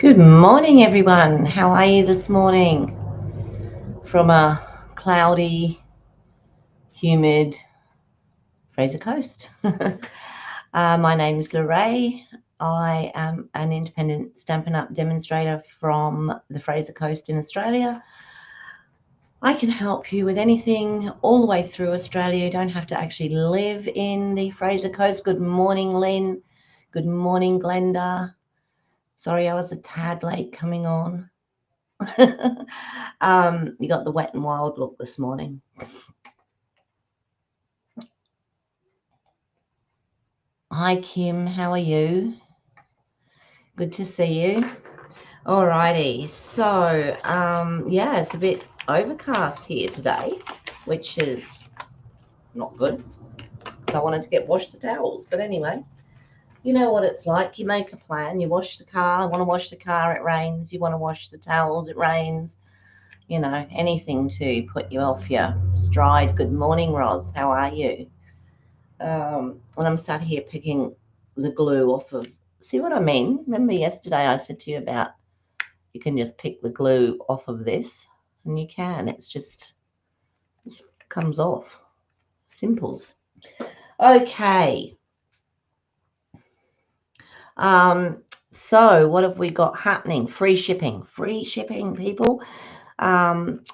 Good morning, everyone. How are you this morning? From a cloudy, humid Fraser Coast. My name is Lorraine. I am an independent Stampin' Up demonstrator from the Fraser Coast in Australia. I can help you with anything all the way through Australia. You don't have to actually live in the Fraser Coast. Good morning, Lynn. Good morning, Glenda. Sorry, I was a tad late coming on. You got the wet and wild look this morning. Hi, Kim. How are you? Good to see you. Alrighty. So, yeah, it's a bit overcast here today, which is not good. So I wanted to wash the towels. But anyway, you know what it's like. You make a plan. You wash the car. Want to wash the car, it rains. You want to wash the towels, it rains. You know, anything to put you off your stride. Good morning, Roz. How are you? When I'm sat here picking the glue off of, see what I mean? Remember yesterday I said to you about you can just pick the glue off of this, and you can. It comes off. Simples. Okay. So what have we got happening? Free shipping, people.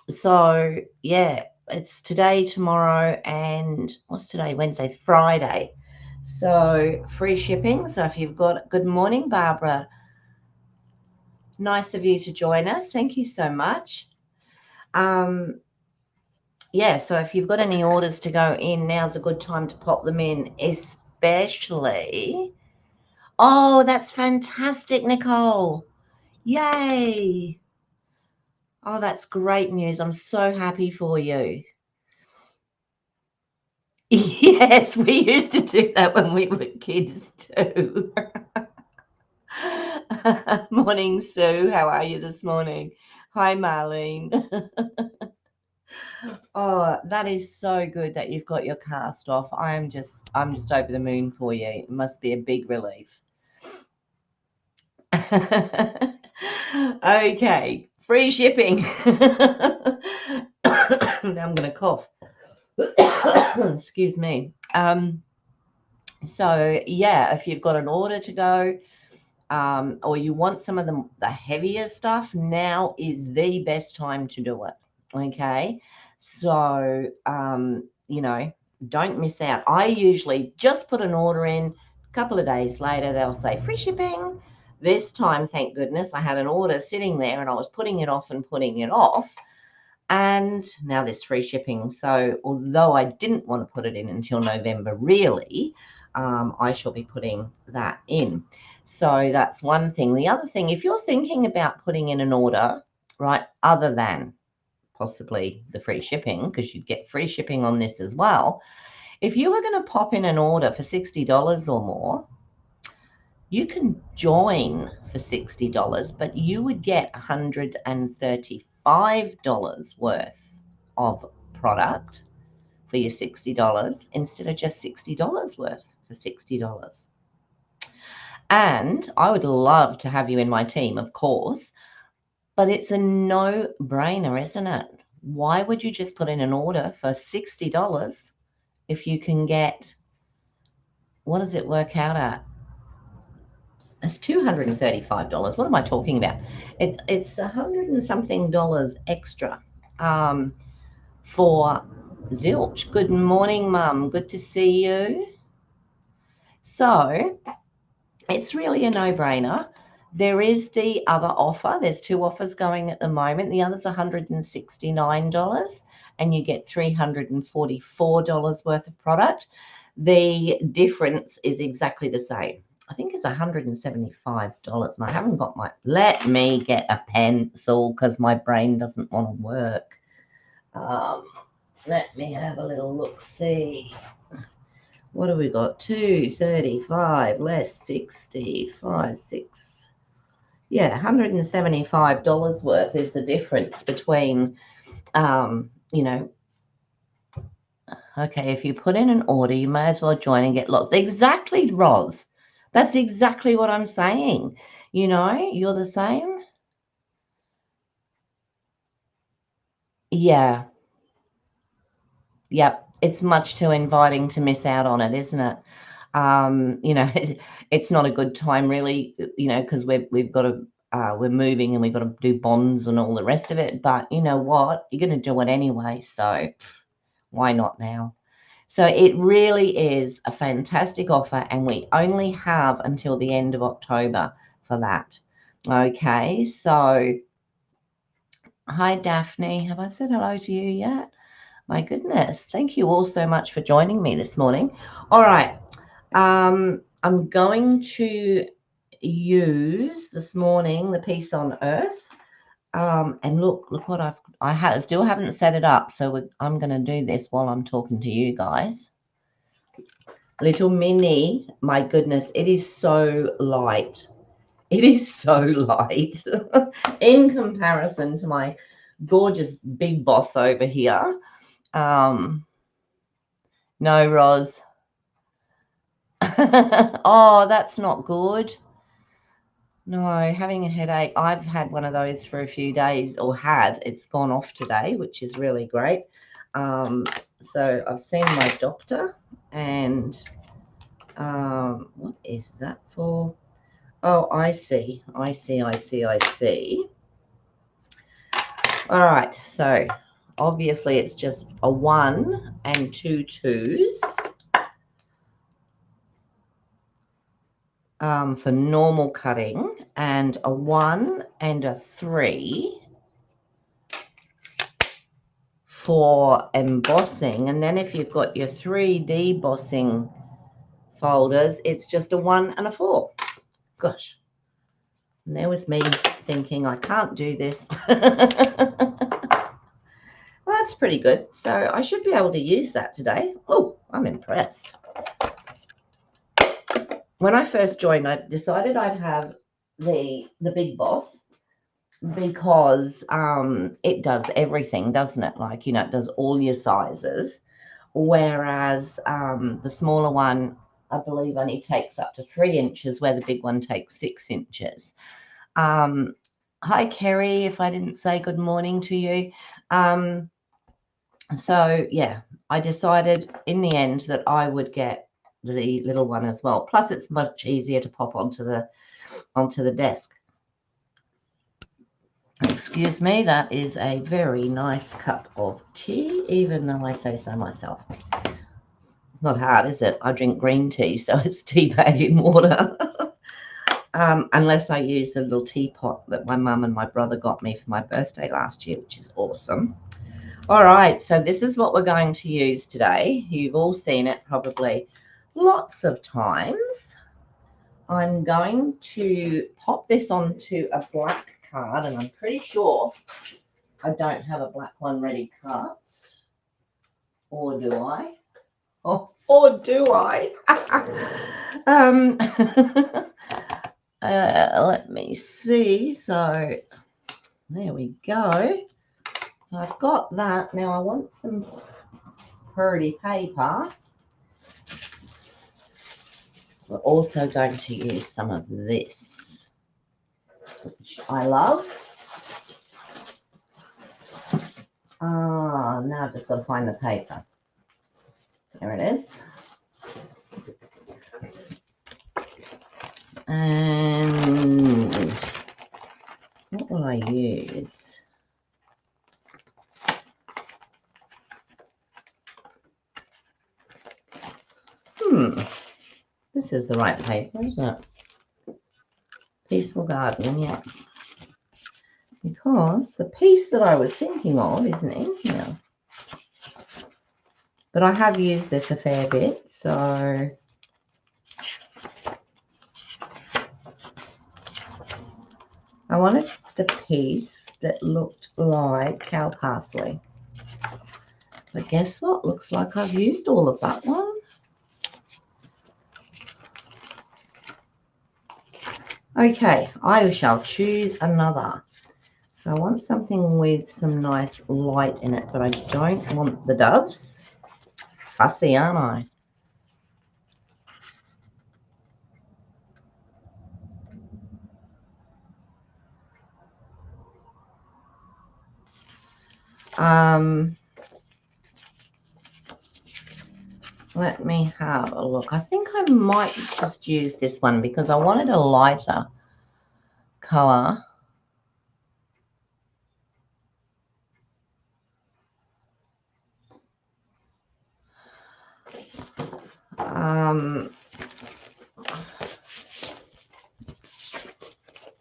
So yeah, it's today, tomorrow, and what's today? Wednesday, Friday. So free shipping. So if you've got, good morning, Barbara. Nice of you to join us. Thank you so much. Yeah, so if you've got any orders to go in, now's a good time to pop them in, especially. Oh, that's fantastic, Nicole. Yay. Oh, that's great news. I'm so happy for you. Yes, we used to do that when we were kids too. Morning, Sue. How are you this morning? Hi, Marlene. Oh, that is so good that you've got your cast off. I'm just over the moon for you. It must be a big relief. Okay, free shipping. Now I'm going to cough. Excuse me. So yeah, if you've got an order to go, or you want some of the heavier stuff, now is the best time to do it. Okay, so you know, don't miss out. I usually just put an order in. A couple of days later, they'll say free shipping. This time, thank goodness, I had an order sitting there and I was putting it off and putting it off. And now there's free shipping. So although I didn't want to put it in until November, really, I shall be putting that in. So that's one thing. The other thing, if you're thinking about putting in an order, right, other than possibly the free shipping, because you'd get free shipping on this as well, if you were going to pop in an order for $60 or more, you can join for $60, but you would get $135 worth of product for your $60 instead of just $60 worth for $60. And I would love to have you in my team, of course, but it's a no-brainer, isn't it? Why would you just put in an order for $60 if you can get, what does it work out at? It's $235. What am I talking about? It's $100 and something extra for zilch. Good morning, Mum. Good to see you. So it's really a no-brainer. There is the other offer. There's two offers going at the moment. The other's $169, and you get $344 worth of product. The difference is exactly the same. I think it's $175. And I haven't got let me get a pencil because my brain doesn't want to work. Let me have a little look, see. What have we got? 235 less 65, 6. Yeah, $175 worth is the difference between, you know, okay, if you put in an order, you may as well join and get lots. Exactly, Roz. That's exactly what I'm saying. You know, you're the same. Yeah. Yep. It's much too inviting to miss out on it, isn't it? You know, it's not a good time really, you know, because we've got to we're moving and we've got to do bonds and all the rest of it. But you know what? You're going to do it anyway, so why not now? So it really is a fantastic offer, and we only have until the end of October for that. Okay, so hi Daphne, have I said hello to you yet? My goodness, thank you all so much for joining me this morning. All right, I'm going to use this morning the Peace on Earth. And look what still haven't set it up, so I'm going to do this while I'm talking to you guys. Little mini, my goodness, it is so light. It is so light in comparison to my gorgeous big boss over here. No, Roz. Oh, that's not good. No, having a headache. I've had one of those for a few days, or had. It's gone off today, which is really great. So I've seen my doctor, and what is that for? Oh, I see. I see. All right, so obviously it's just a 1 and 2 twos for normal cutting, and a 1 and a 3 for embossing. And then if you've got your 3D bossing folders, it's just a 1 and a 4. Gosh, and there was me thinking I can't do this. Well, that's pretty good. So I should be able to use that today. Oh, I'm impressed. When I first joined, I decided I'd have the big boss because it does everything, doesn't it? Like, you know, it does all your sizes. Whereas the smaller one, I believe, only takes up to 3 inches, where the big one takes 6 inches. Hi, Kerry, if I didn't say good morning to you. So, yeah, I decided in the end that I would get the little one as well. Plus, it's much easier to pop onto the desk. Excuse me, that is a very nice cup of tea, even though I say so myself. Not hard, is it? I drink green tea, so it's tea bag in water. Unless I use the little teapot that my mum and my brother got me for my birthday last year, which is awesome. All right, so this is what we're going to use today. You've all seen it probably lots of times. I'm going to pop this onto a black card, and I'm pretty sure I don't have a black one ready cut. Or do I? Oh, or do I? Let me see. So there we go. So I've got that. Now I want some pretty paper. We're also going to use some of this, which I love. Now I've just got to find the paper. There it is. And what will I use? This is the right paper, isn't it? Peaceful Garden, yeah. Because the piece that I was thinking of isn't in here. But I have used this a fair bit, so I wanted the piece that looked like cow parsley. But guess what? Looks like I've used all of that one. Okay, I shall choose another. So I want something with some nice light in it, but I don't want the doves. Fussy, aren't I? Let me have a look. I think I might just use this one because I wanted a lighter color.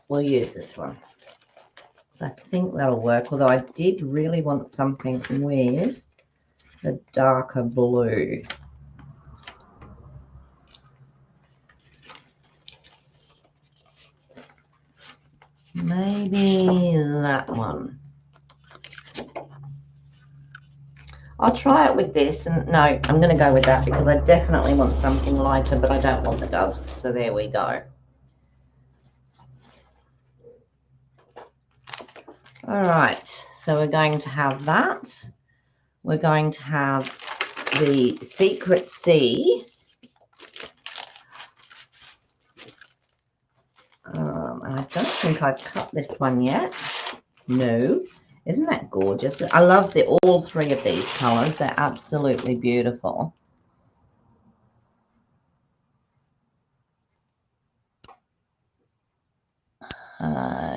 We'll use this one. So I think that'll work, although I did really want something with the darker blue. Maybe that one. I'll try it with this, and no, I'm going to go with that because I definitely want something lighter, but I don't want the doves. So there we go. All right, so we're going to have that. We're going to have the Secret Sea. And I don't think I've cut this one yet. No. Isn't that gorgeous? I love all three of these colors. They're absolutely beautiful.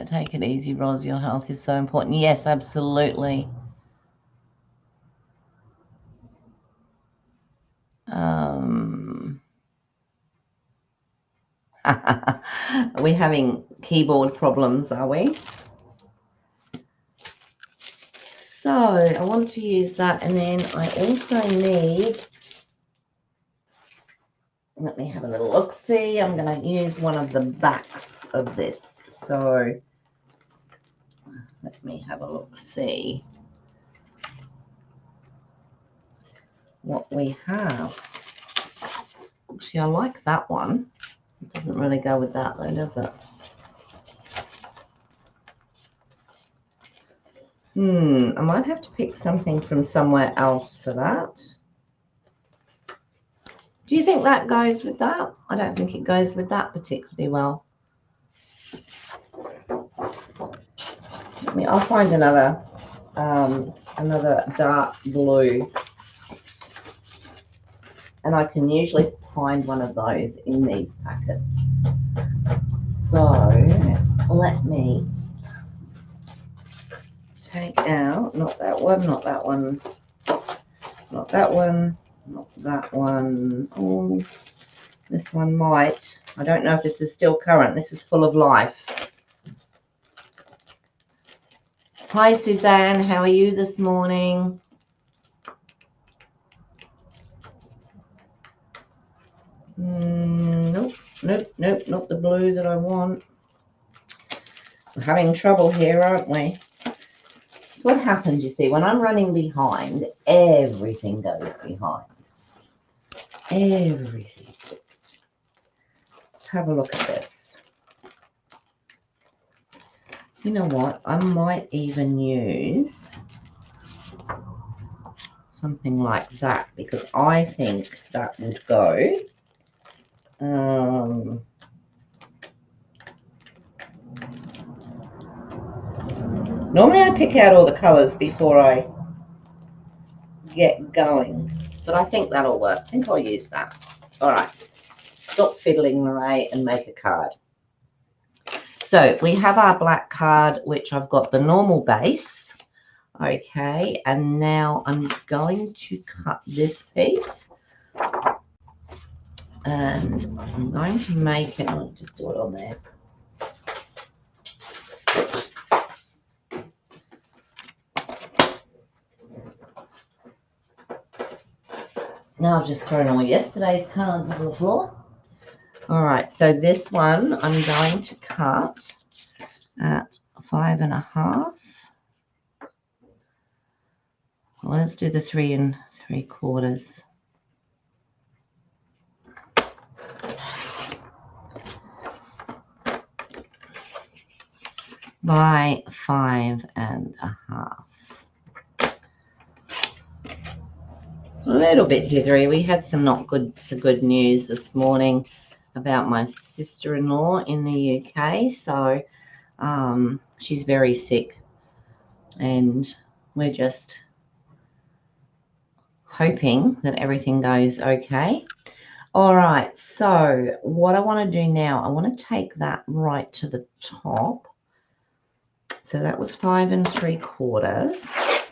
Take it easy, Roz. Your health is so important. Yes, absolutely. We're having keyboard problems, are we? So I want to use that, and then I also need, let me have a little look. See, I'm going to use one of the backs of this. So let me have a look. See what we have. Actually, I like that one. It doesn't really go with that though, does it? I might have to pick something from somewhere else for that. Do you think that goes with that? I don't think it goes with that particularly well. I'll find another dark blue, and I can usually find one of those in these packets. So let me take out, not that one, not that one, not that one, not that one. Oh, this one might. I don't know if this is still current. This is full of life. Hi, Suzanne. How are you this morning? Nope, nope, nope, not the blue that I want. We're having trouble here, aren't we? So what happens, you see, when I'm running behind, everything goes behind. Everything. Let's have a look at this. You know what? I might even use something like that because I think that would go. Normally I pick out all the colours before I get going, but I think that'll work. I think I'll use that. All right, stop fiddling, Marae, and make a card. So we have our black card, which I've got the normal base. Okay, and now I'm going to cut this piece, and I'm going to make it, I'll just do it on there. Now I've just thrown all yesterday's cards on the floor. All right, so this one I'm going to cut at 5.5. Well, let's do the 3 3/4. By 5.5. A little bit dithery. We had some good news this morning about my sister-in-law in the UK. So she's very sick, and we're just hoping that everything goes okay. All right, so what I want to do now, I want to take that right to the top. So that was 5 3/4.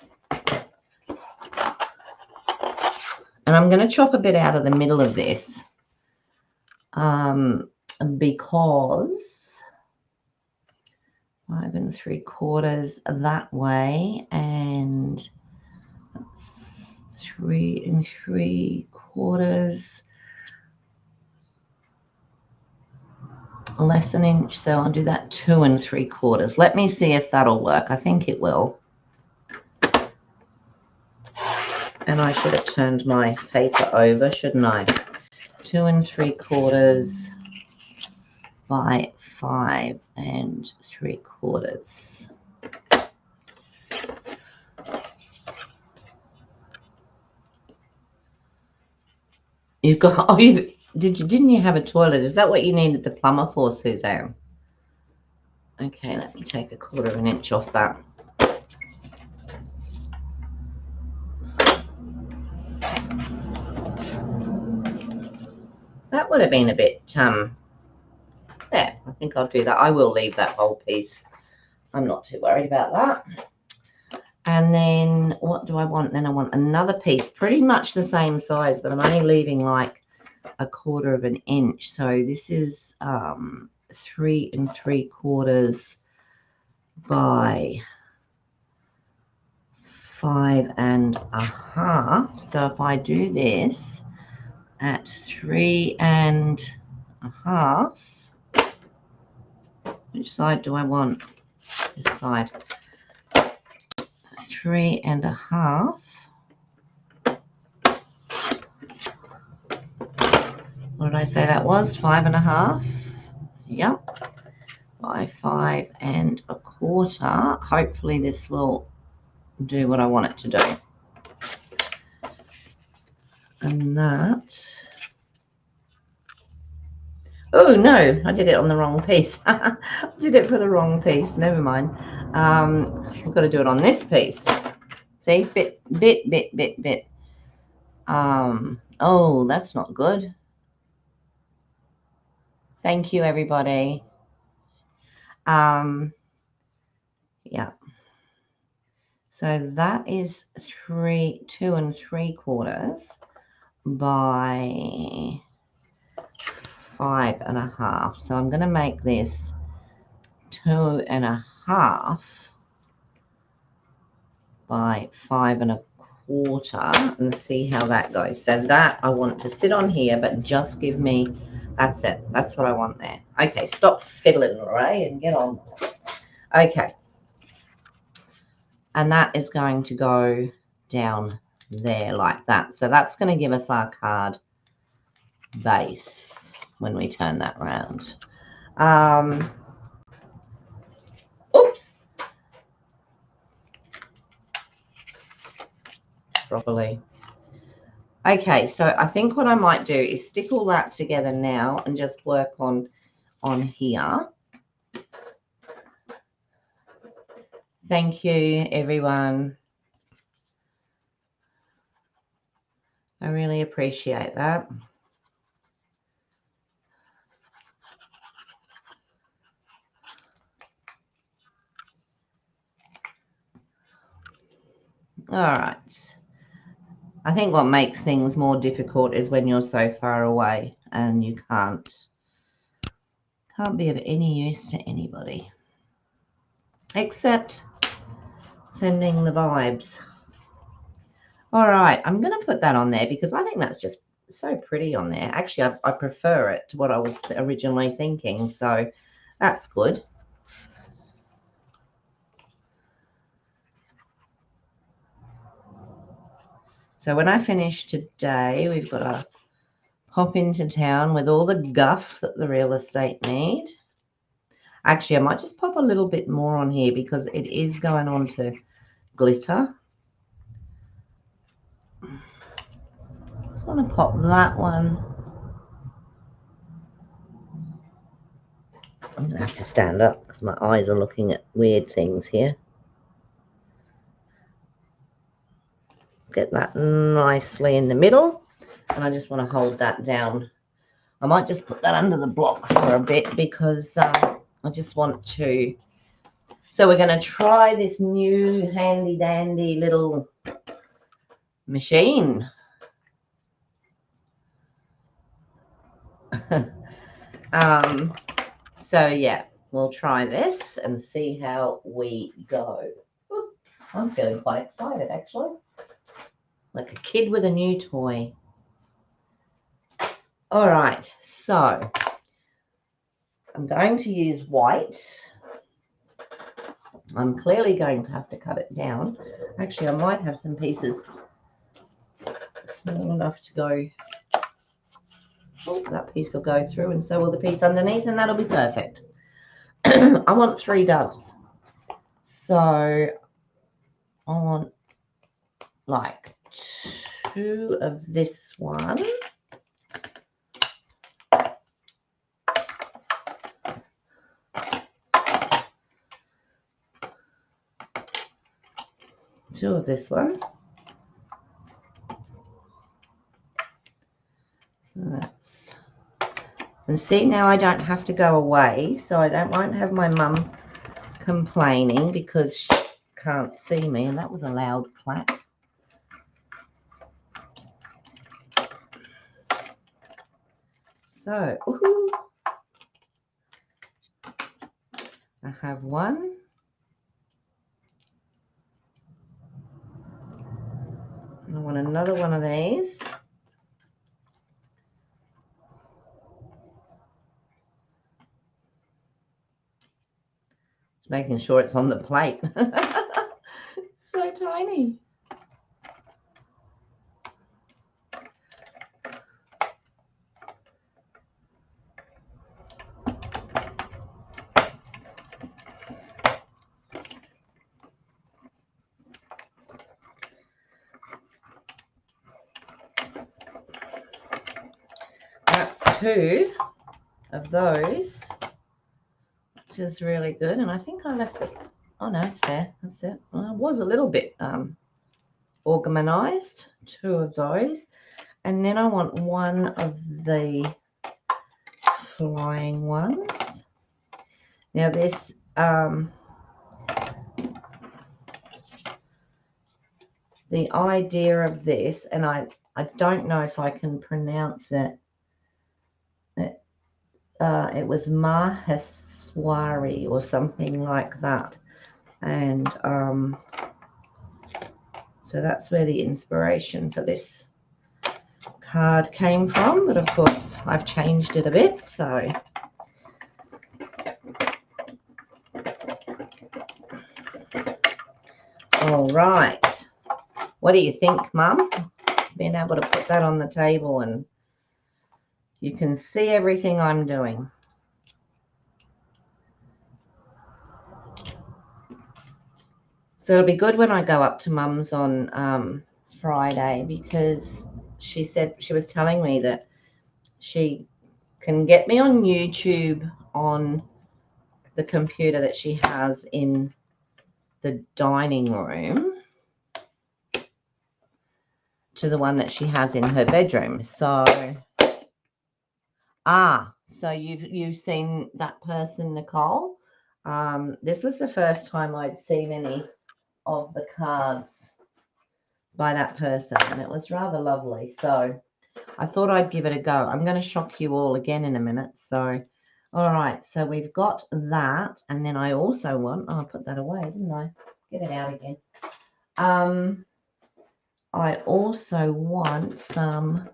And I'm going to chop a bit out of the middle of this because 5 3/4 that way, and 3 3/4, less an inch. So I'll do that 2 3/4. Let me see if that'll work. I think it will. And I should have turned my paper over, shouldn't I? 2 3/4 by 5 3/4. You've got, oh, didn't you have a toilet? Is that what you needed the plumber for, Suzanne? Okay, let me take 1/4 inch off that. That would have been a bit, there, I think I'll do that. I will leave that whole piece. I'm not too worried about that. And then what do I want? Then I want another piece, pretty much the same size, but I'm only leaving like 1/4 inch. So this is 3 3/4 by 5 1/2. So if I do this at 3 1/2, which side do I want? This side. 3 1/2. What did I say that was? 5 1/2. Yep. By 5 1/4. Hopefully this will do what I want it to do. And that. Oh no, I did it on the wrong piece. I did it for the wrong piece. Never mind. We've got to do it on this piece. See, bit. Oh, that's not good. Thank you, everybody. Yeah. So that is 2 3/4 by 5 1/2. So I'm going to make this 2 1/2 by 5 1/4 and see how that goes. So that I want to sit on here, but just give me, that's it. That's what I want there. Okay, stop fiddling, Ray, and get on. Okay. And that is going to go down there like that. So that's going to give us our card base when we turn that round. Oops. Properly. Okay, so I think what I might do is stick all that together now and just work on here. Thank you, everyone. I really appreciate that. All right. I think what makes things more difficult is when you're so far away and you can't be of any use to anybody except sending the vibes. All right, I'm going to put that on there because I think that's just so pretty on there. Actually, I prefer it to what I was originally thinking, so that's good. So when I finish today, we've got to pop into town with all the guff that the real estate need. Actually, I might just pop a little bit more on here because it is going on to glitter. Just want to pop that one. I'm going to have to stand up because my eyes are looking at weird things here. get that nicely in the middle. And I just want to hold that down. I might just put that under the block for a bit because I just want to. So we're going to try this new handy dandy little machine. So yeah, we'll try this and see how we go. Ooh, I'm feeling quite excited actually, like a kid with a new toy. All right, so I'm going to use white. I'm clearly going to have to cut it down. Actually, I might have some pieces small enough to go. Oh, that piece will go through, and so will the piece underneath, and that'll be perfect. I want 3 doves. So I want like 2 of this one. Two of this one. So that's, and see, now I don't have to go away, so I won't have my mum complaining because she can't see me, and that was a loud clap. So, ooh, I have one. And I want another one of these. Just making sure it's on the plate. So tiny. That's 2 of those, which is really good. And I think I left it. Oh no, it's there. That's it. Well, it was a little bit organized. 2 of those, and then I want 1 of the flying ones. Now this the idea of this, and I don't know if I can pronounce it. It was Maheswari or something like that, and so that's where the inspiration for this card came from. But of course, I've changed it a bit. So all right, what do you think, Mum? Being able to put that on the table and you can see everything I'm doing. So it'll be good when I go up to Mum's on Friday, because she said, she was telling me that she can get me on YouTube on the computer that she has in the dining room to the one that she has in her bedroom. So so you've seen that person, Nicole. This was the first time I'd seen any of the cards by that person, and it was rather lovely. So I thought I'd give it a go. I'm going to shock you all again in a minute. So all right, so we've got that, and then I also want, I put that away, didn't I? Get it out again. I also want some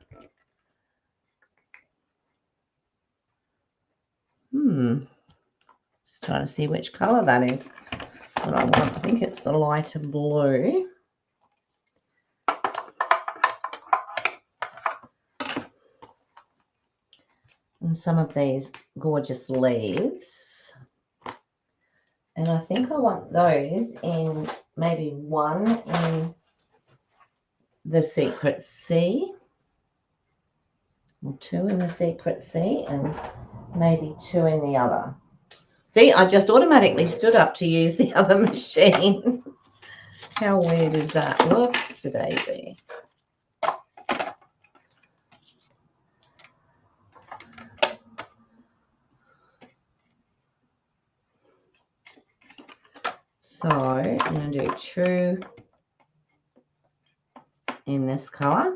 just trying to see which color that is. What I want, I think it's the lighter blue. And some of these gorgeous leaves. And I think I want those in maybe 1 in the Secret Sea, or 2 in the Secret Sea, and maybe 2 in the other. See, I just automatically stood up to use the other machine. How weird is that? Whoops, daisy. So I'm going to do true in this colour.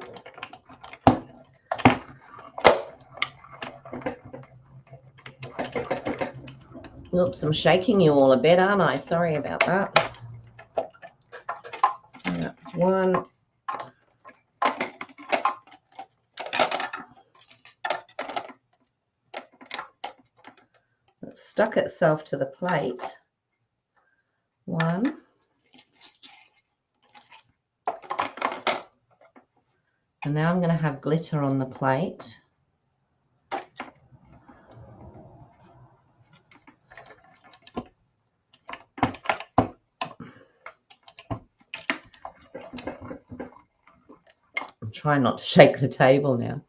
Oops, I'm shaking you all a bit, aren't I? Sorry about that. So that's one. It stuck itself to the plate. One. And now I'm going to have glitter on the plate. I'm trying not to shake the table now.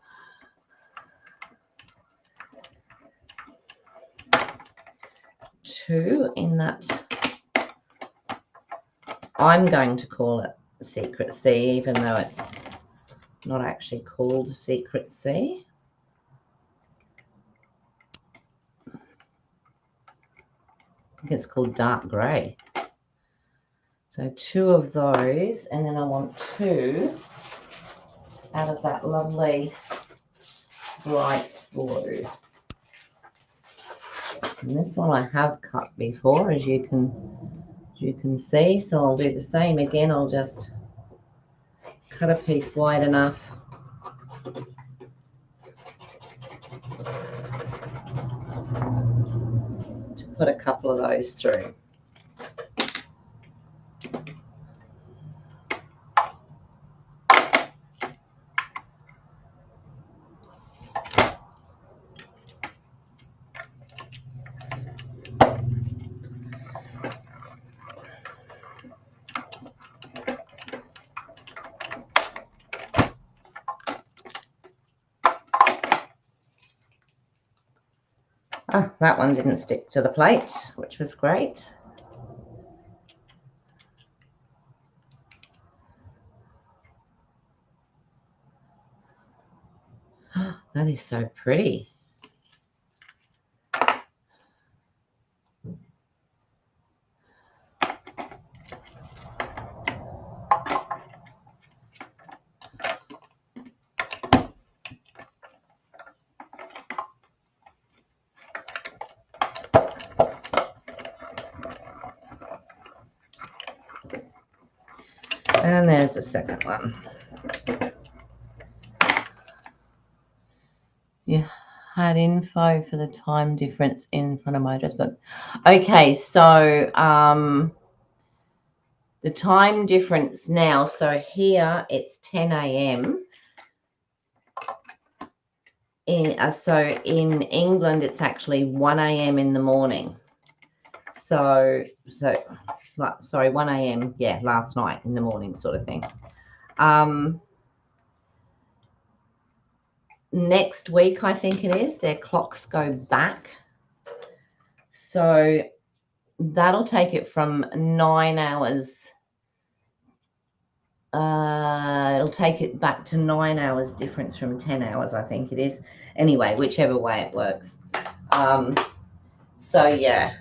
Two in that. I'm going to call it Secret C, even though it's not actually called Secret C. I think it's called dark grey. So two of those, and then I want two out of that lovely bright blue. And this one I have cut before, as you can see, so I'll do the same again. I'll just cut a piece wide enough to put a couple of those through. Ah, that one didn't stick to the plate, which was great. That is so pretty. And there's the second one. You had info for the time difference in front of my address book. Okay, so the time difference now, so here it's 10 a.m. So in England, it's actually 1 a.m. in the morning. So sorry, 1 a.m. Yeah, last night in the morning, sort of thing. Next week, I think it is, their clocks go back. So that'll take it from 9 hours. It'll take it back to 9 hours difference from 10 hours, I think it is. Anyway, whichever way it works. So yeah,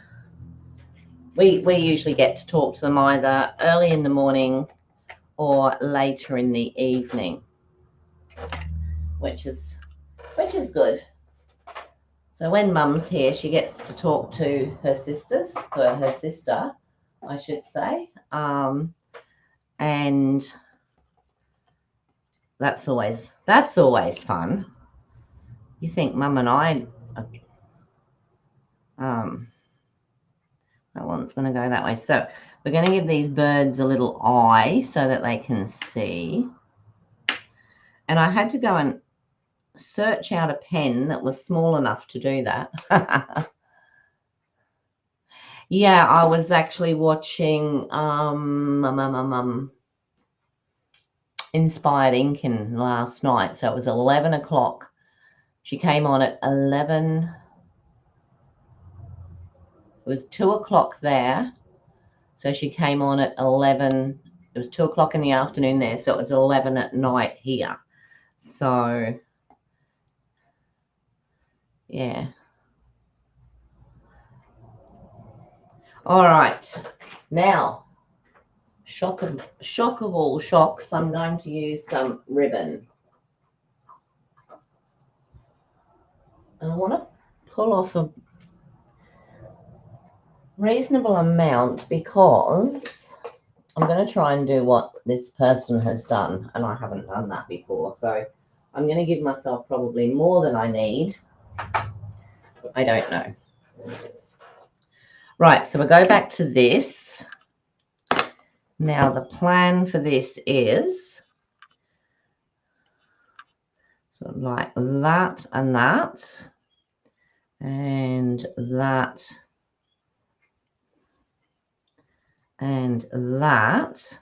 we usually get to talk to them either early in the morning or later in the evening, which is good. So when Mum's here, she gets to talk to her sisters, or her sister, I should say, and that's always fun. You think Mum and I, that one's going to go that way. So we're going to give these birds a little eye so that they can see. And I had to go and search out a pen that was small enough to do that. Yeah, I was actually watching Inspired Incan last night. So it was 11 o'clock. She came on at 11. It was 2 o'clock there. So she came on at 11 was 2 o'clock in the afternoon there, so it was 11 at night here. So, yeah. All right. Now, shock of all shocks, I'm going to use some ribbon. And I want to pull off a reasonable amount because I'm going to try and do what this person has done, and I haven't done that before. So I'm going to give myself probably more than I need. I don't know. Right, so we'll go back to this. Now the plan for this is sort of like that and that, and that, and that.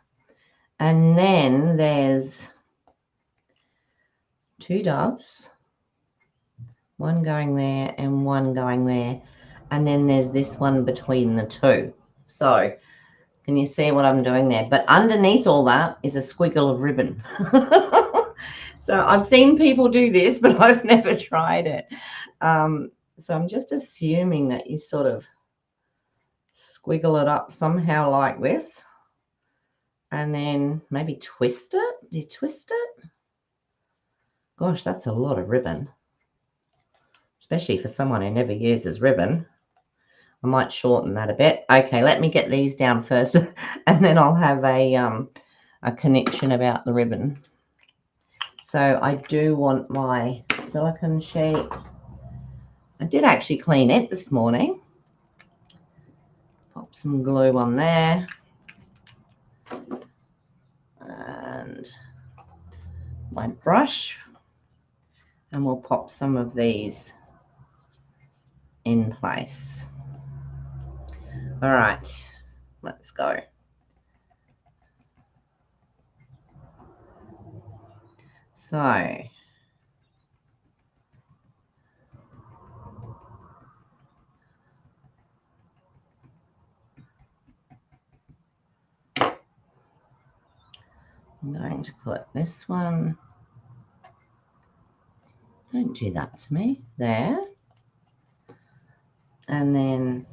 And then there's 2 doves, one going there and one going there. And then there's this one between the 2. So can you see what I'm doing there? But underneath all that is a squiggle of ribbon. So I've seen people do this, but I've never tried it. So I'm just assuming that you sort of squiggle it up somehow like this. And then maybe twist it. Do you twist it? Gosh, that's a lot of ribbon. Especially for someone who never uses ribbon. I might shorten that a bit. Okay, let me get these down first, and then I'll have a connection about the ribbon. So I do want my silicone sheet. I did actually clean it this morning. Pop some glue on there. And my brush. And we'll pop some of these in place. All right, let's go. So I'm going to put this one, don't do that to me, there. And then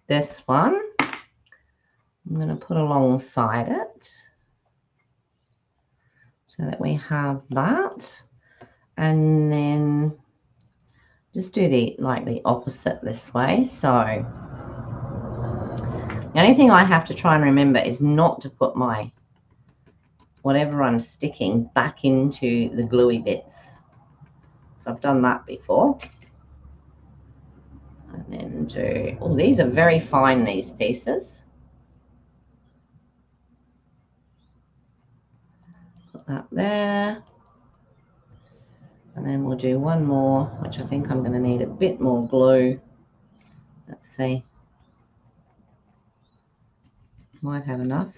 this one, I'm going to put alongside it so that we have that. And then just do the opposite this way. So the only thing I have to try and remember is not to put my whatever I'm sticking back into the gluey bits. So I've done that before. And then do, oh, these are very fine, these pieces. Put that there. And then we'll do one more, which I think I'm going to need a bit more glue. Let's see. Might have enough.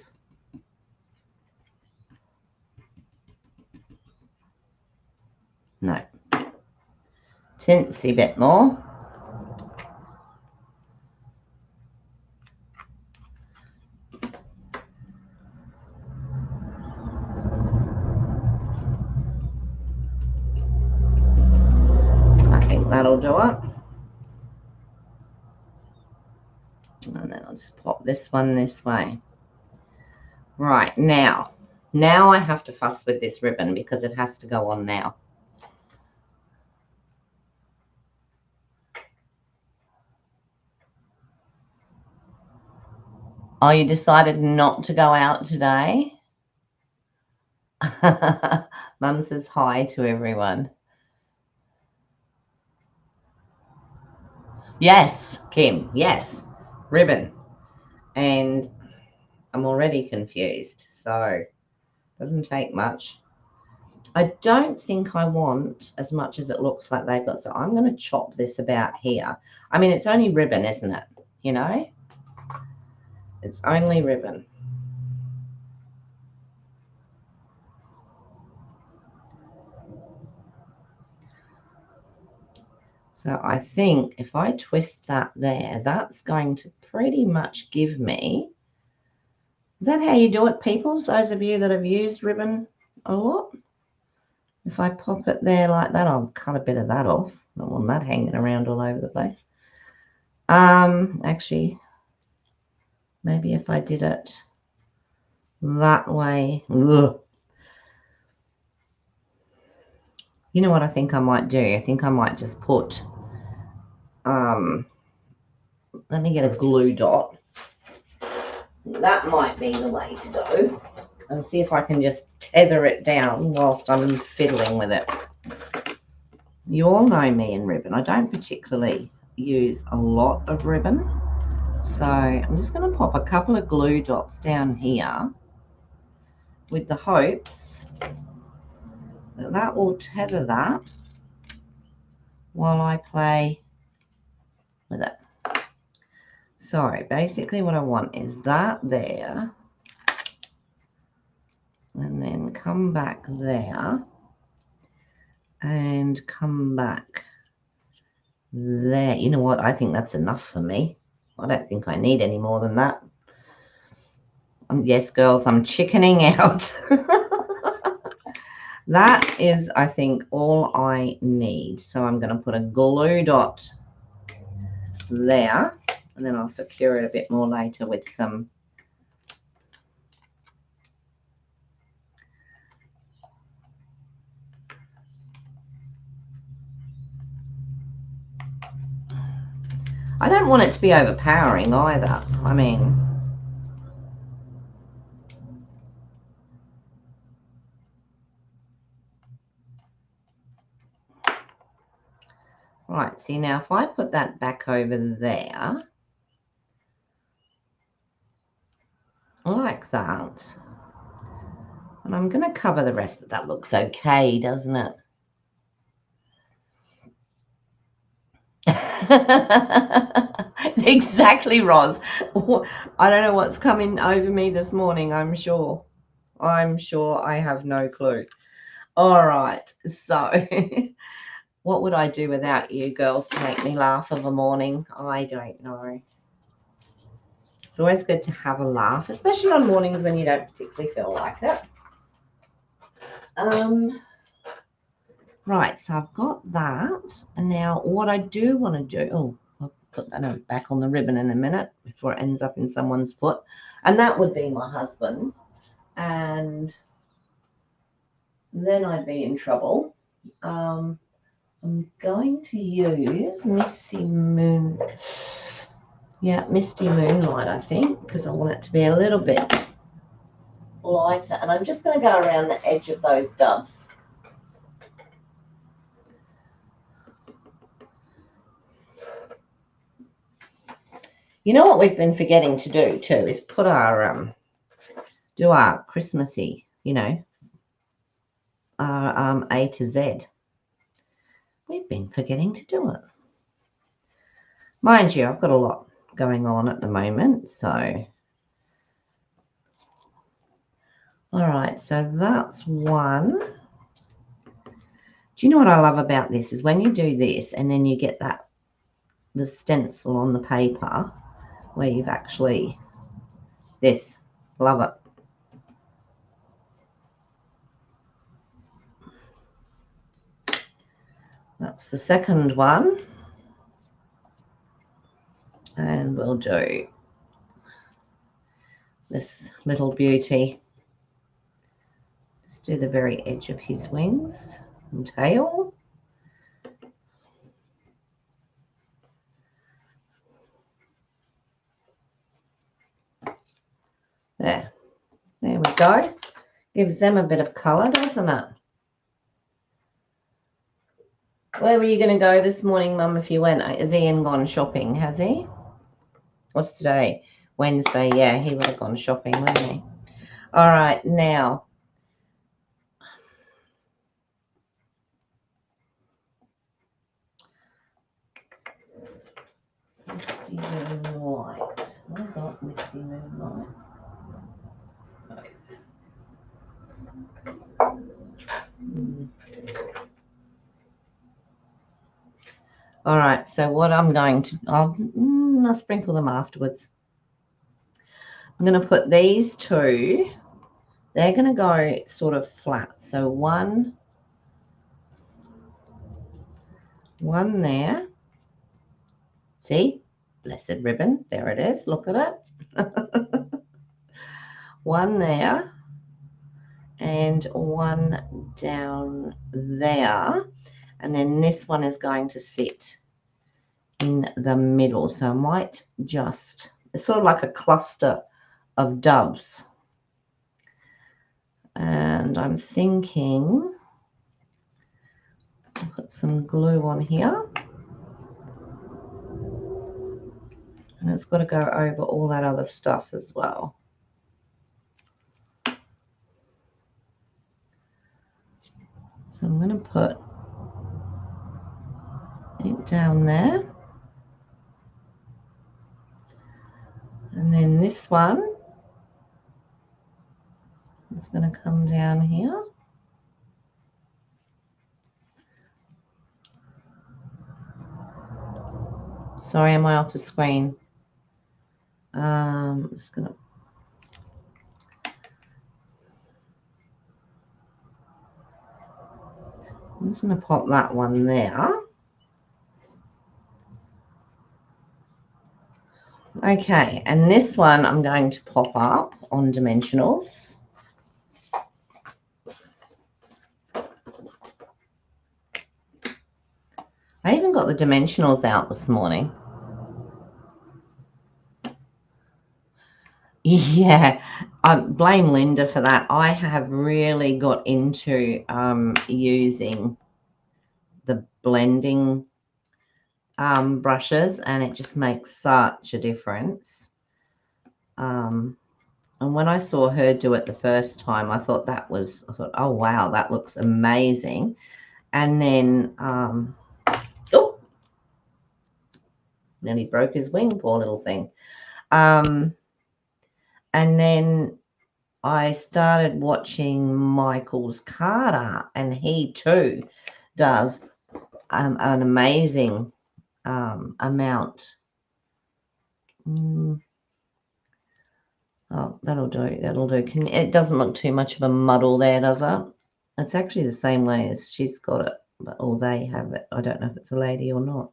No. Tinsy bit more. I think that'll do it. And then I'll just pop this one this way. Right, now I have to fuss with this ribbon because it has to go on now. Oh, you decided not to go out today? Mum says hi to everyone. Yes, Kim, yes, ribbon. And I'm already confused, so it doesn't take much. I don't think I want as much as it looks like they've got, so I'm going to chop this about here. I mean, it's only ribbon, isn't it? You know? It's only ribbon. So I think if I twist that there, that's going to pretty much give me, is that how you do it, peoples? Those of you that have used ribbon a lot? If I pop it there like that, I'll cut a bit of that off. I don't want that hanging around all over the place. Actually, maybe if I did it that way. Ugh. You know what I think I might do? I think I might just put, let me get a glue dot. That might be the way to go. And see if I can just tether it down whilst I'm fiddling with it. You all know me in ribbon. I don't particularly use a lot of ribbon. So I'm just going to pop a couple of glue dots down here with the hopes that that will tether that while I play with it. So basically what I want is that there, and then come back there and come back there. You know what? I think that's enough for me. I don't think I need any more than that. Yes, girls, I'm chickening out. That is, I think, all I need. So I'm going to put a glue dot there, and then I'll secure it a bit more later with some I don't want it to be overpowering either. I mean, right, see now if I put that back over there, like that, and I'm going to cover the rest of that. Looks okay, doesn't it? Exactly, Roz. I don't know what's coming over me this morning, I'm sure. I'm sure I have no clue. All right, so what would I do without you girls to make me laugh of a morning? I don't know. It's always good to have a laugh, especially on mornings when you don't particularly feel like it. Right, so I've got that. And now what I do want to do, oh, I'll put that back on the ribbon in a minute before it ends up in someone's foot. And that would be my husband's. And then I'd be in trouble. I'm going to use Misty Moon. Yeah, Misty Moonlight, I think, because I want it to be a little bit lighter. And I'm just going to go around the edge of those doves. You know what we've been forgetting to do too is put our do our Christmassy, you know, our A to Z. We've been forgetting to do it. Mind you, I've got a lot going on at the moment, so all right, so that's one. Do you know what I love about this is when you do this and then you get that the stencil on the paper where you've actually this. Love it. That's the second one. And we'll do this little beauty. Just do the very edge of his wings and tail. There we go. Gives them a bit of colour, doesn't it? Where were you going to go this morning, Mum, if you went? Has Ian gone shopping, has he? What's today? Wednesday, yeah, he would have gone shopping, wouldn't he? All right, now. Misty Moonlight. I got Misty Moonlight. All right, so what I'm going to, I'll sprinkle them afterwards. I'm going to put these two, they're going to go sort of flat. So one there. See? Blessed ribbon. There it is. Look at it. One there and one down there. And then this one is going to sit in the middle. So I might just, it's sort of like a cluster of doves. And I'm thinking, I'll put some glue on here. And it's got to go over all that other stuff as well. So I'm going to put it down there. And then this one is going to come down here. Sorry, am I off the screen? I'm just going to pop that one there. Okay, and this one I'm going to pop up on dimensionals. I even got the dimensionals out this morning. Yeah, I blame Linda for that. I have really got into using the blending brushes, and it just makes such a difference. And when I saw her do it the first time, I thought, oh wow, that looks amazing. And then, oh, nearly broke his wing, poor little thing. And then I started watching Michael's card art, and he too does an amazing amount. Oh, that'll do. It doesn't look too much of a muddle there, does it? It's actually the same way as she's got it, or they have it. I don't know if it's a lady or not.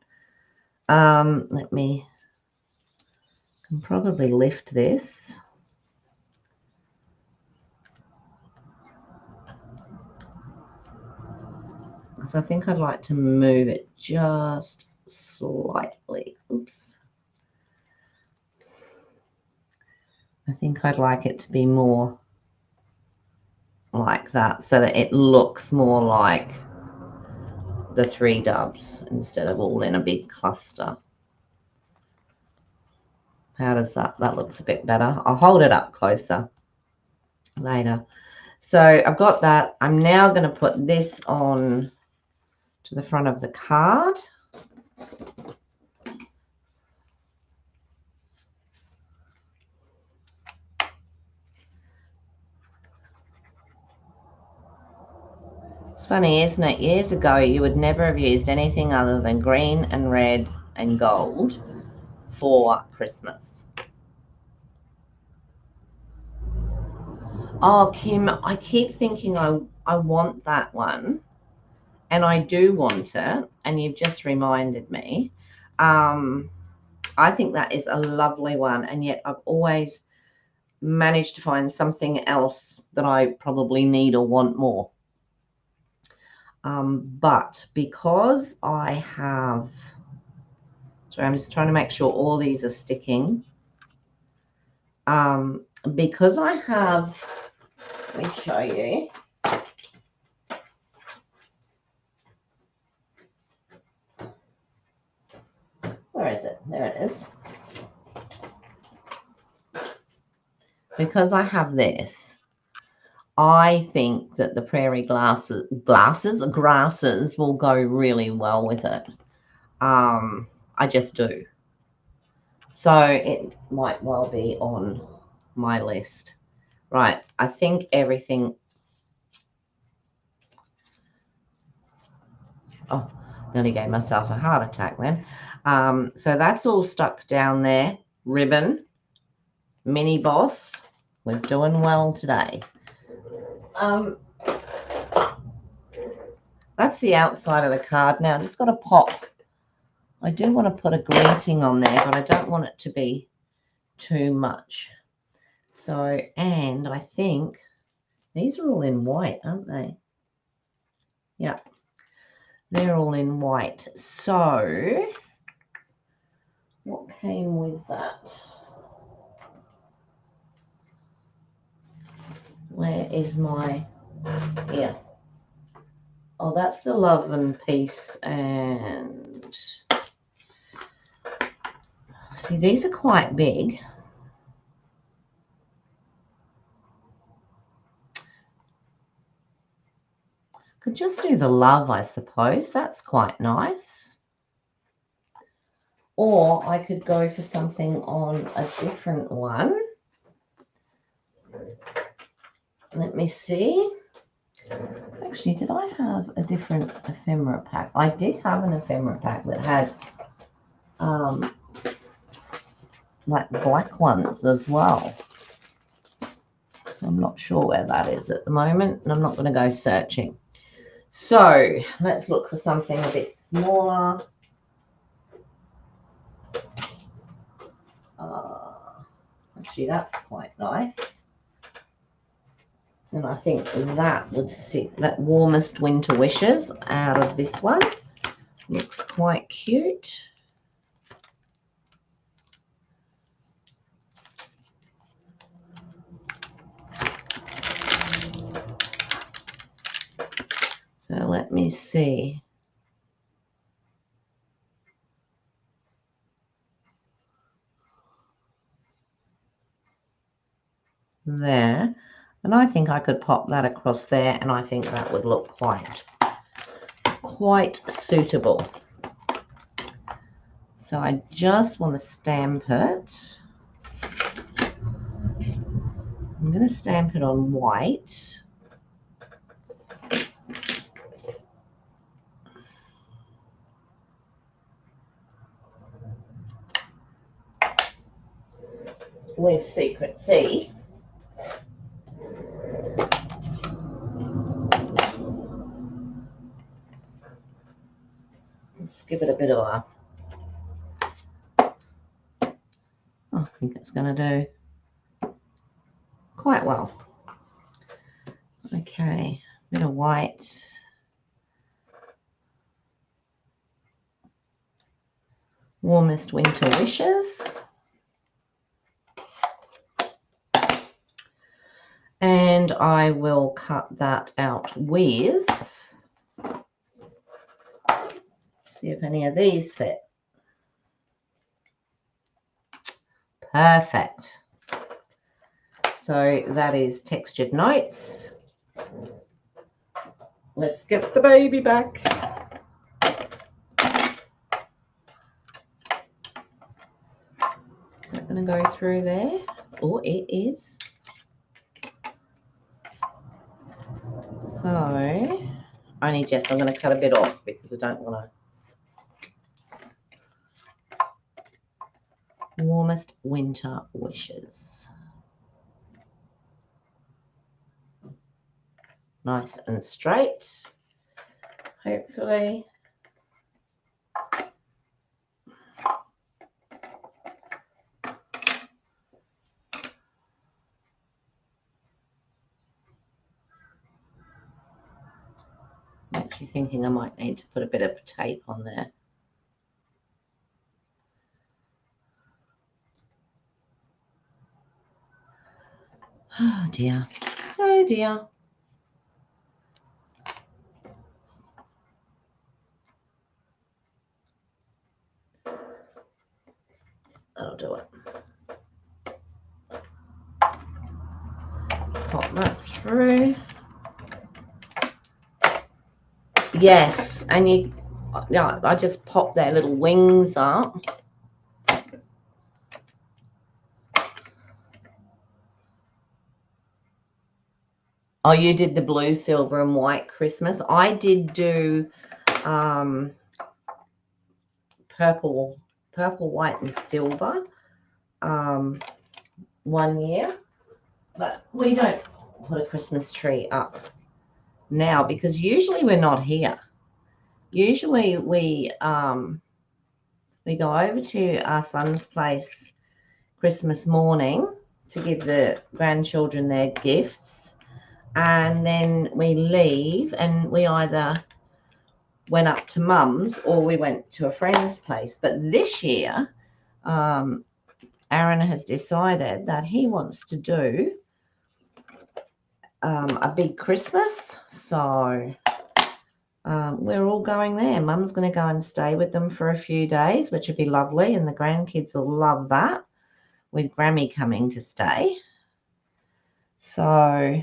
Let me, can probably lift this. So I think I'd like to move it just slightly. Oops. I think I'd like it to be more like that, so that it looks more like the three doves instead of all in a big cluster. How does that looks a bit better. I'll hold it up closer later. So I've got that. I'm now going to put this on to the front of the card. It's funny, isn't it? Years ago, you would never have used anything other than green and red and gold for Christmas. Oh, Kim, I keep thinking I want that one, and I do want it, and you've just reminded me. I think that is a lovely one, and yet I've always managed to find something else that I probably need or want more. But because I have, sorry, I'm just trying to make sure all these are sticking. Because I have, let me show you. Where is it? There it is. Because I have this, I think that the prairie grasses will go really well with it. I just do. So it might well be on my list. Right, I think everything. Oh, Nearly gave myself a heart attack then. So that's all stuck down there. Ribbon, mini boss. We're doing well today. That's the outside of the card. Now, just got to pop. I do want to put a greeting on there, but I don't want it to be too much. So, and I think these are all in white, aren't they? Yeah, they're all in white. So, what came with that? Where is my, here. Oh, that's the love and peace. And see, these are quite big. Could just do the love, I suppose. That's quite nice. Or I could go for something on a different one. Let me see. Actually, did I have a different ephemera pack? I did have an ephemera pack that had like black ones as well. So I'm not sure where that is at the moment, and I'm not going to go searching. So let's look for something a bit smaller. Actually, that's quite nice. And I think that would sit, that warmest winter wishes out of this one. Looks quite cute. So let me see. There. And I think I could pop that across there, and I think that would look quite suitable. So I just want to stamp it. I'm going to stamp it on white. With Secret C. Let's give it a bit of a, I think it's going to do quite well. Okay, a bit of white. Warmest winter wishes. And I will cut that out with, see if any of these fit. Perfect. So that is textured notes. Let's get the baby back. Is that going to go through there? Oh, it is. So, only just, I'm going to cut a bit off because I don't want to. Warmest winter wishes. Nice and straight, hopefully. I'm actually thinking I might need to put a bit of tape on there. Oh dear. Oh dear. That'll do it. Pop that through. Yes, and you, yeah, I just pop their little wings up. Oh, you did the blue, silver, and white Christmas. I did do purple, white, and silver 1 year. But we don't put a Christmas tree up now because usually we're not here. Usually we go over to our son's place Christmas morning to give the grandchildren their gifts, and then we leave and we either went up to mum's or we went to a friend's place. But this year Aaron has decided that he wants to do a big Christmas, so we're all going there. Mum's going to go and stay with them for a few days, which would be lovely, and the grandkids will love that, with Grammy coming to stay. So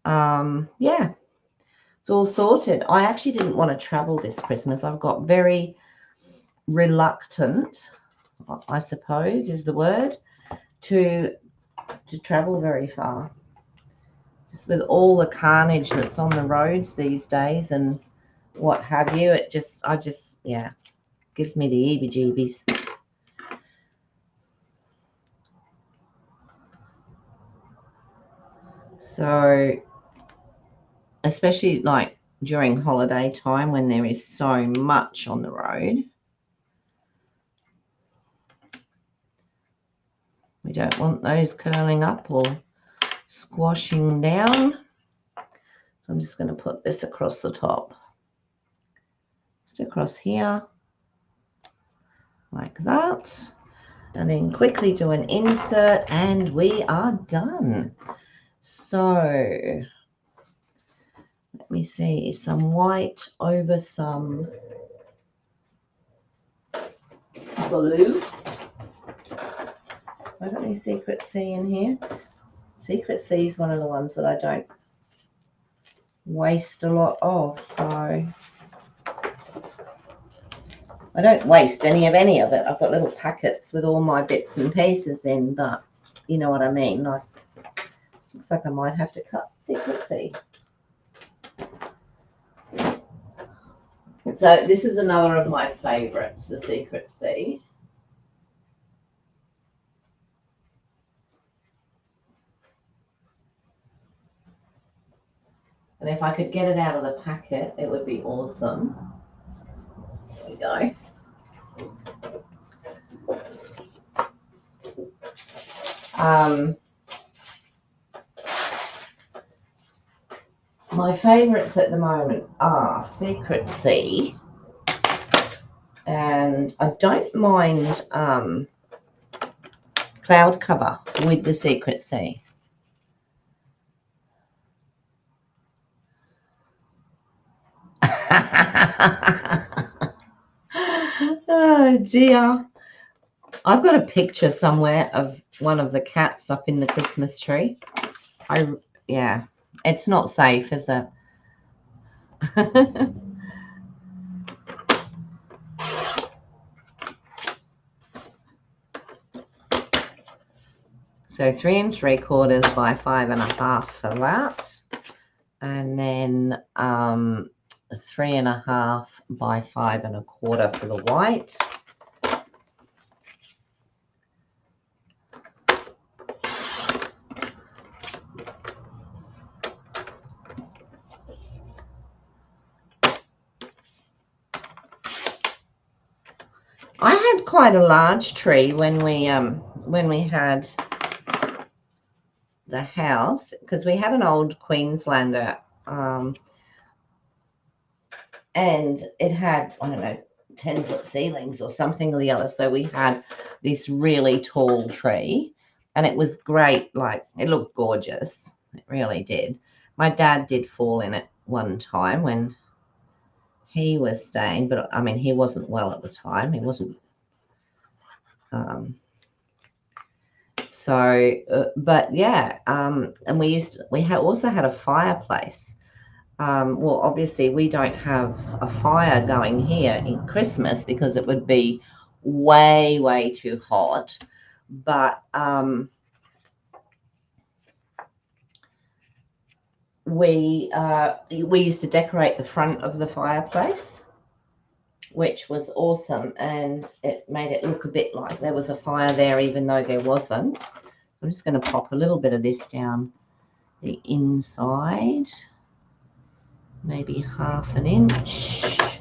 yeah, it's all sorted. I actually didn't want to travel this Christmas. I've got very reluctant, I suppose is the word, to travel very far. Just with all the carnage that's on the roads these days and what have you, yeah, gives me the heebie-jeebies. So especially like during holiday time when there is so much on the road, we don't want those curling up or squashing down. So I'm just going to put this across the top, just across here like that, and then quickly do an insert and we are done. So let me see, some white over some blue. I got any Secret C in here? Secret C is one of the ones that I don't waste a lot of, so I don't waste any of it. I've got little packets with all my bits and pieces in, but you know what I mean. Like, looks like I might have to cut Secret C. So this is another of my favorites, the Secret C. And if I could get it out of the packet, it would be awesome. There we go. My favourites at the moment are Secret C, and I don't mind cloud cover with the Secret C. Oh dear. I've got a picture somewhere of one of the cats up in the Christmas tree. Yeah, it's not safe, is it? So 3 3/4 by 5.5 for that, and then 3.5 by 5.25 for the white. I had quite a large tree when we had the house, because we had an old Queenslander, and it had, I don't know, 10-foot ceilings or something or the other. So we had this really tall tree, and it was great. Like, it looked gorgeous. It really did. My dad did fall in it one time when he was staying, but I mean, he wasn't well at the time. He wasn't. But yeah, and we also had a fireplace. Well, obviously we don't have a fire going here in Christmas because it would be way, way too hot. But we used to decorate the front of the fireplace which was awesome, and it made it look a bit like there was a fire there even though there wasn't. I'm just going to pop a little bit of this down the inside, maybe 1/2 inch,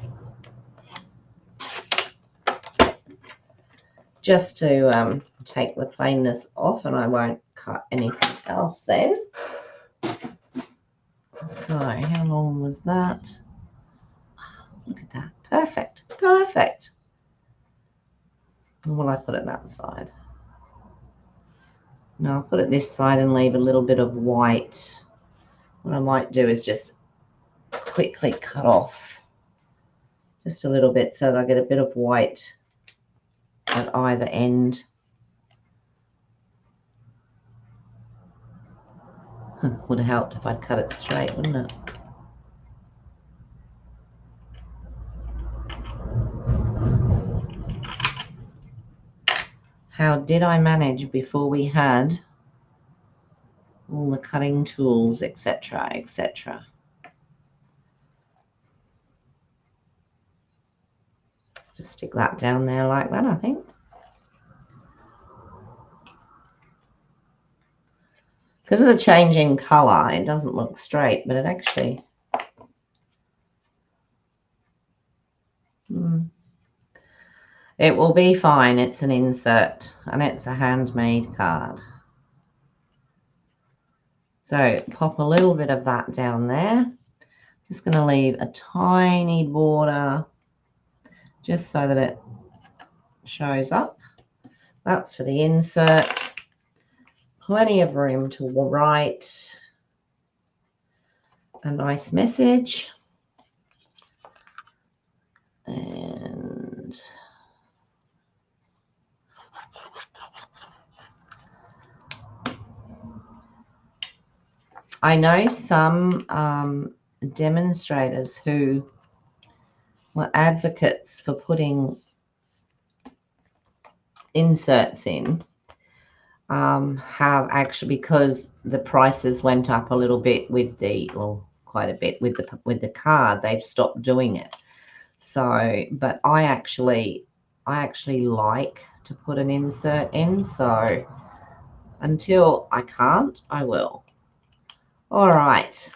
just to take the plainness off, and I won't cut anything else then. So how long was that? Look at that. Perfect. Perfect. And will I put it that side? No, I'll put it this side and leave a little bit of white. What I might do is just quickly cut off just a little bit so that I get a bit of white at either end. Would have helped if I'd cut it straight, wouldn't it? How did I manage before we had all the cutting tools, etc., etc.? Just stick that down there like that, I think. Because of the change in colour, it doesn't look straight, but it actually... It will be fine. It's an insert, and it's a handmade card. So pop a little bit of that down there. Just going to leave a tiny border just so that it shows up. That's for the insert. Plenty of room to write a nice message. And I know some demonstrators who were advocates for putting inserts in, have actually, because the prices went up a little bit with the, well, quite a bit with the card, they've stopped doing it. So, but I actually like to put an insert in, so until I can't, I will. All right.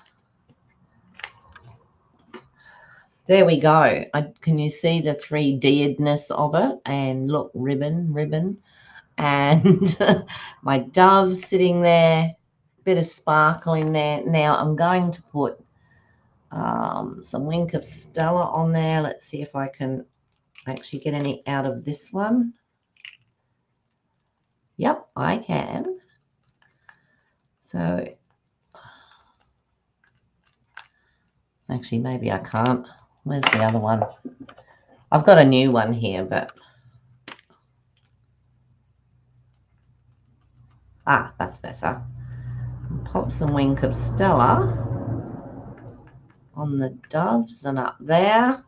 There we go. Can you see the 3D-edness of it? And look, ribbon, and my doves sitting there, bit of sparkle in there. Now I'm going to put some Wink of Stella on there. Let's see if I can actually get any out of this one. Yep, I can. So actually, maybe I can't. Where's the other one? I've got a new one here, but that's better. Pop some Wink of Stella on the doves and up there,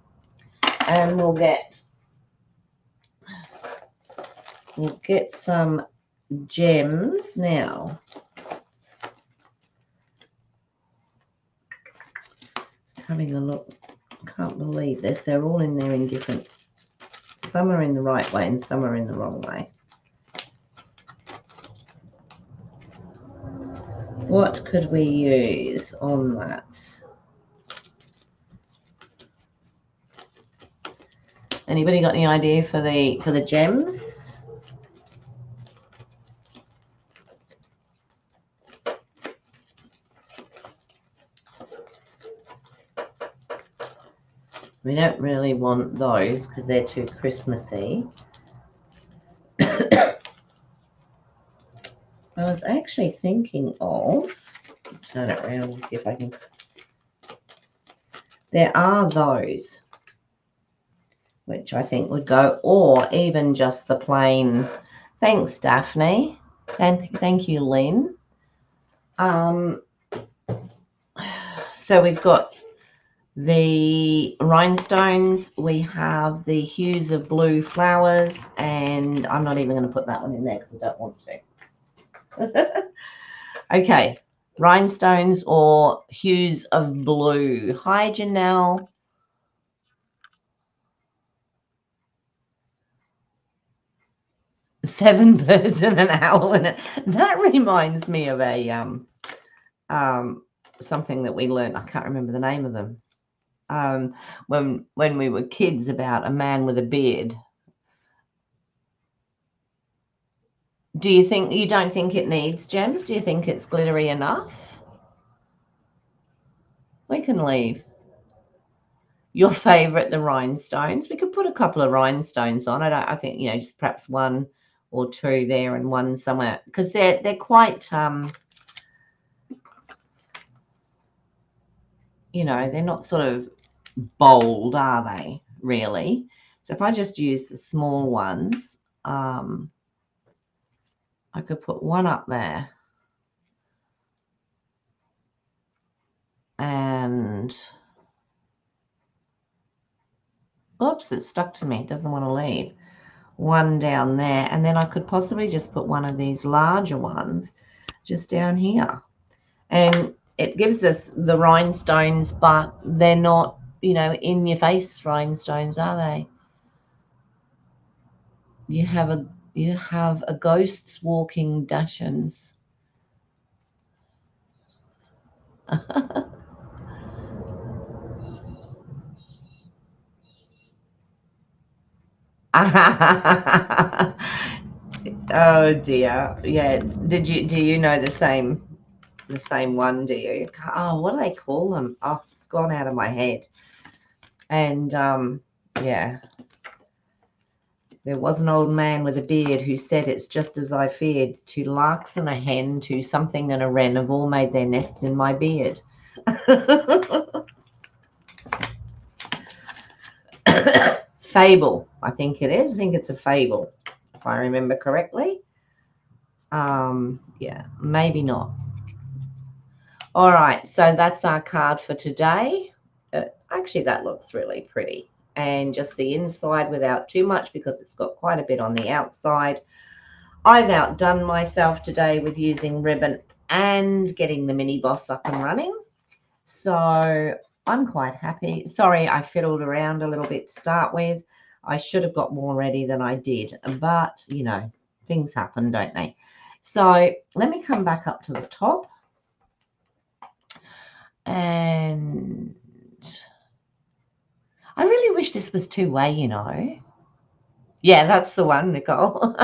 and we'll get some gems now. Just having a look. I can't believe this. They're all in there in different. Some are in the right way and some are in the wrong way. What could we use on that? Anybody got any idea for the gems? We don't really want those because they're too Christmassy. I was actually thinking of, turn it around and see if I can. There are those, which I think would go, or even just the plain. Thanks, Daphne, and thank you, Lynn. So we've got the rhinestones, we have the hues of blue flowers, and I'm not even going to put that one in there because I don't want to. Okay, rhinestones or hues of blue. Hi, Janelle. 7 birds in an hour. And that reminds me of a something that we learned. I can't remember the name of them. When we were kids, about a man with a beard. Do you think you don't think it needs gems? Do you think it's glittery enough? We can leave. Your favorite, the rhinestones. We could put a couple of rhinestones on. I think, just perhaps one or two there and one somewhere, because they're quite they're not sort of bold, are they, really? So if I just use the small ones, I could put one up there, and oops, it's stuck to me, it doesn't want to leave. One down there, and then I could possibly just put one of these larger ones just down here, and it gives us the rhinestones, but they're not, in your face rhinestones, are they? You have a ghosts walking Dachshunds. Oh dear. Yeah. Do you know the same one, do you? Oh, what do they call them? Oh, it's gone out of my head. And yeah. There was an old man with a beard who said, "It's just as I feared. Two larks and a hen, two something and a wren have all made their nests in my beard." Fable, I think it is. I think it's a fable, if I remember correctly. Yeah, maybe not. All right, so that's our card for today. Actually, that looks really pretty. And just the inside without too much, because it's got quite a bit on the outside. I've outdone myself today with using ribbon and getting the mini boss up and running. So I'm quite happy. Sorry, I fiddled around a little bit to start with. I should have got more ready than I did, but things happen, don't they? So let me come back up to the top, and I really wish this was two-way, Yeah, that's the one, Nicole.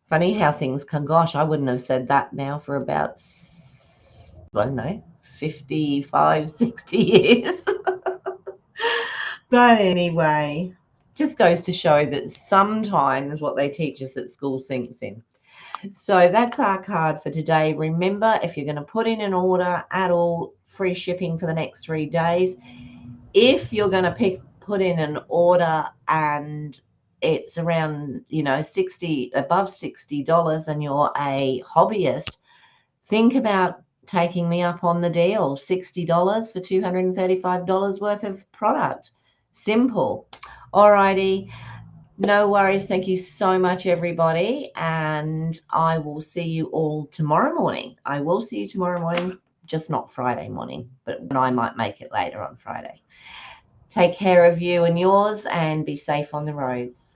Funny how things can, gosh, I wouldn't have said that now for about, I don't know, 55, 60 years. But anyway, just goes to show that sometimes what they teach us at school sinks in. So that's our card for today. Remember, if you're going to put in an order at all, free shipping for the next 3 days. If you're going to put in an order and it's around, above $60 and you're a hobbyist, think about taking me up on the deal. $60 for $235 worth of product. Simple. All righty. No worries. Thank you so much, everybody. And I will see you all tomorrow morning. I will see you tomorrow morning, just not Friday morning, but I might make it later on Friday. Take care of you and yours, and be safe on the roads.